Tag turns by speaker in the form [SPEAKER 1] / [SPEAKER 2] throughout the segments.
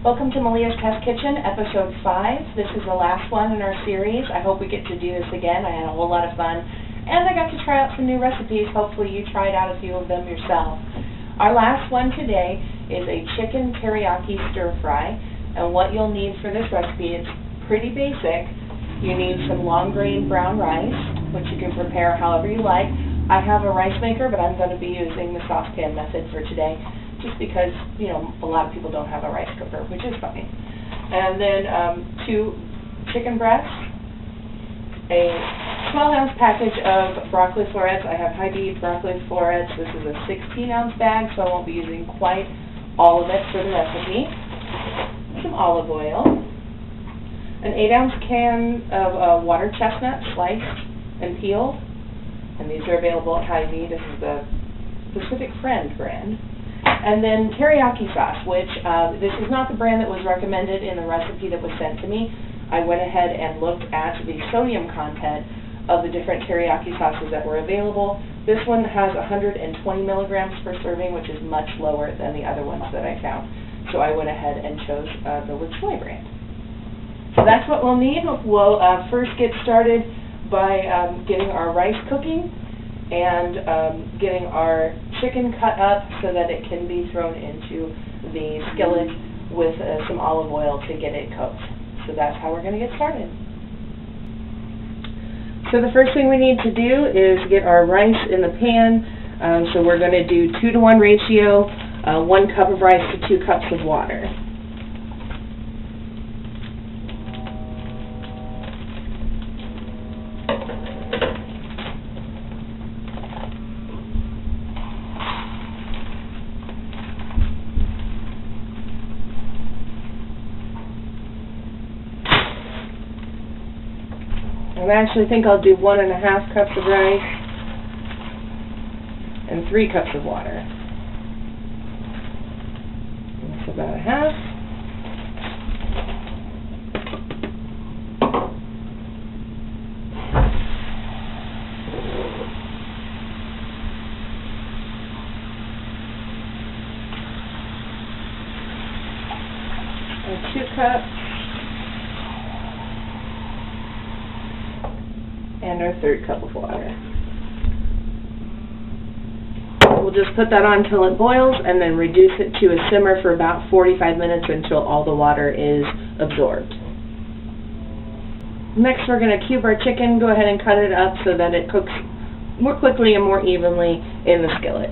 [SPEAKER 1] Welcome to Melia's Test Kitchen, Episode 5. This is the last one in our series. I hope we get to do this again. I had a whole lot of fun, and I got to try out some new recipes. Hopefully you tried out a few of them yourself. Our last one today is a chicken teriyaki stir-fry, and what you'll need for this recipe is pretty basic. You need some long-grain brown rice, which you can prepare however you like. I have a rice maker, but I'm going to be using the saucepan method for today, just because, you know, a lot of people don't have a rice cooker, which is fine. And then 2 chicken breasts, a 12-ounce package of broccoli florets. I have high-beef broccoli florets. This is a 16-ounce bag, so I won't be using quite all of it for the recipe. Some olive oil, an 8-ounce can of water chestnut sliced and peeled, and these are available at Hy-Vee. This is the Pacific Friend brand. And then teriyaki sauce, which this is not the brand that was recommended in the recipe that was sent to me. I went ahead and looked at the sodium content of the different teriyaki sauces that were available. This one has 120 milligrams per serving, which is much lower than the other ones that I found. So I went ahead and chose the Soy brand. So that's what we'll need. We'll first get started by getting our rice cooking and getting our chicken cut up so that it can be thrown into the skillet with some olive oil to get it cooked. So that's how we're going to get started. So the first thing we need to do is get our rice in the pan. So we're going to do 2-to-1 ratio, 1 cup of rice to 2 cups of water. I actually think I'll do 1.5 cups of rice and 3 cups of water. That's about a half. And 2 cups. And our 3rd cup of water. We'll just put that on until it boils and then reduce it to a simmer for about 45 minutes until all the water is absorbed. Next we're going to cube our chicken. Go ahead and cut it up so that it cooks more quickly and more evenly in the skillet.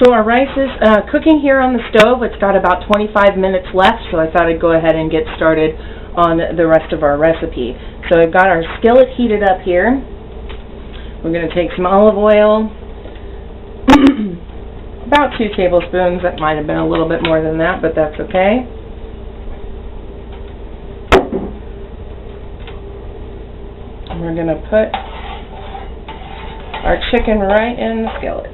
[SPEAKER 1] So our rice is cooking here on the stove. It's got about 25 minutes left, so I thought I'd go ahead and get started on the rest of our recipe. So I've got our skillet heated up here. We're going to take some olive oil, about 2 tablespoons. That might have been a little bit more than that, but that's okay. And we're going to put our chicken right in the skillet.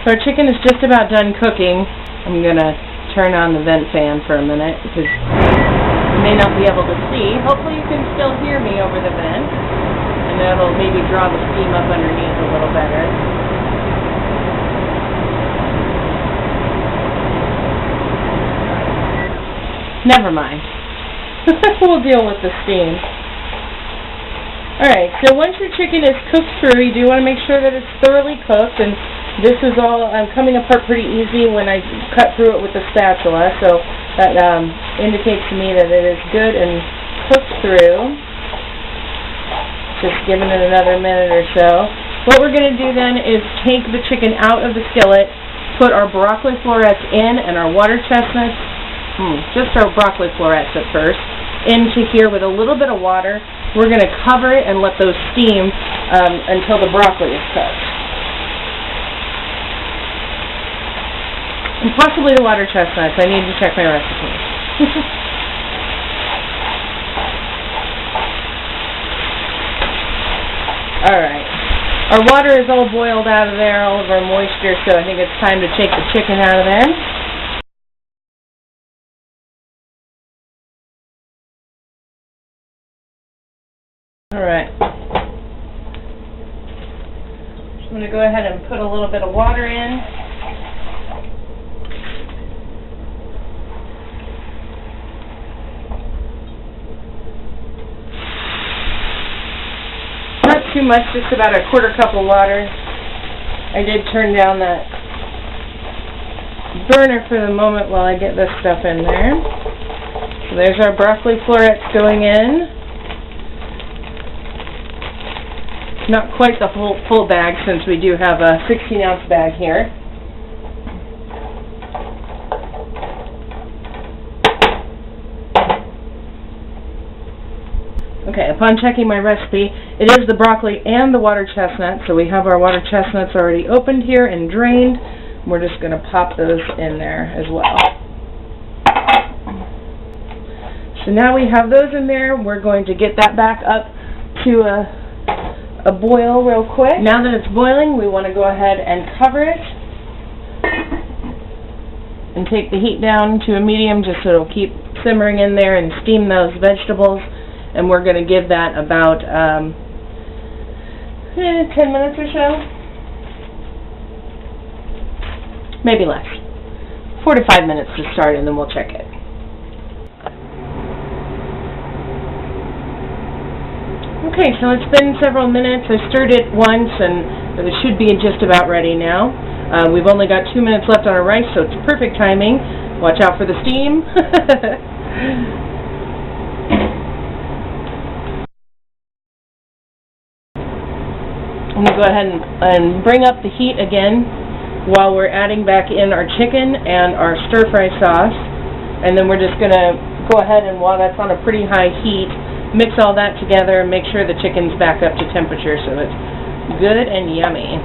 [SPEAKER 1] So our chicken is just about done cooking. I'm going to turn on the vent fan for a minute because you may not be able to see. Hopefully you can still hear me over the vent, and that'll maybe draw the steam up underneath a little better. Never mind. We'll deal with the steam.
[SPEAKER 2] Alright, so once your chicken is cooked through, you do want to make sure that it's thoroughly cooked, and this is all coming apart pretty easy when I cut through it with the spatula, so that indicates to me that it is good and cooked through. Just giving it another minute or so. What we're going to do then is take the chicken out of the skillet, put our broccoli florets in and our water chestnuts, just our broccoli florets at first, into here with a little bit of water. We're going to cover it and let those steam until the broccoli is cooked. And possibly the water chestnuts. I need to check my recipe. Alright. Our water is all boiled out of there, all of our moisture, so I think it's time to take the chicken out of there. Alright. I'm going to go ahead and put a little bit of water in. Not too much, just about a quarter cup of water. I did turn down that burner for the moment while I get this stuff in there. So there's our broccoli florets going in. Not quite the full bag, since we do have a 16-ounce bag here. Okay, upon checking my recipe, it is the broccoli and the water chestnut, so we have our water chestnuts already opened here and drained. We're just going to pop those in there as well. So now we have those in there. We're going to get that back up to a boil real quick. Now that it's boiling, we want to go ahead and cover it and take the heat down to a medium just so it'll keep simmering in there and steam those vegetables. And we're going to give that about 10 minutes or so. Maybe less. 4 to 5 minutes to start, and then we'll check it. Okay, so it's been several minutes. I stirred it once, and it should be just about ready now. We've only got 2 minutes left on our rice, so it's perfect timing. Watch out for the steam. I'm going to go ahead and bring up the heat again while we're adding back in our chicken and our stir-fry sauce. And then we're just going to go ahead and, while that's on a pretty high heat, mix all that together and make sure the chicken's back up to temperature so it's good and yummy.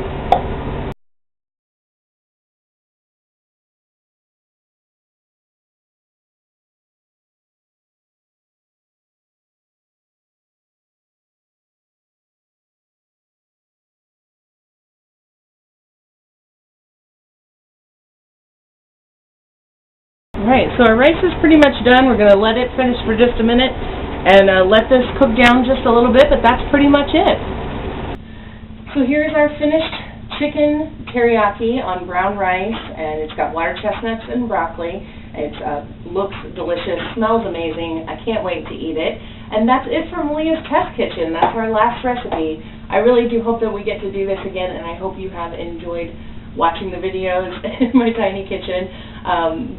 [SPEAKER 2] Alright, so our rice is pretty much done. We're going to let it finish for just a minute and let this cook down just a little bit, but that's pretty much it. So here's our finished chicken teriyaki on brown rice, and it's got water chestnuts and broccoli. It looks delicious, smells amazing. I can't wait to eat it. And that's it for Melia's Test Kitchen. That's our last recipe. I really do hope that we get to do this again, and I hope you have enjoyed watching the videos in my tiny kitchen.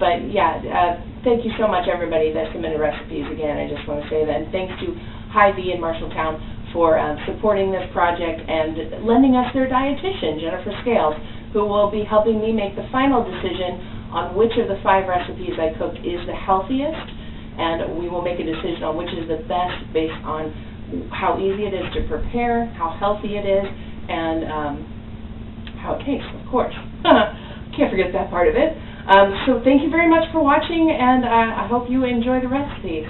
[SPEAKER 2] But yeah, thank you so much, everybody that submitted recipes again. I just want to say that. And thanks to Hy-Vee in Marshalltown for supporting this project and lending us their dietitian, Jennifer Scales, who will be helping me make the final decision on which of the 5 recipes I cooked is the healthiest, and we will make a decision on which is the best based on how easy it is to prepare, how healthy it is, and how it tastes, of course. Can't forget that part of it. So thank you very much for watching, and I hope you enjoy the recipes.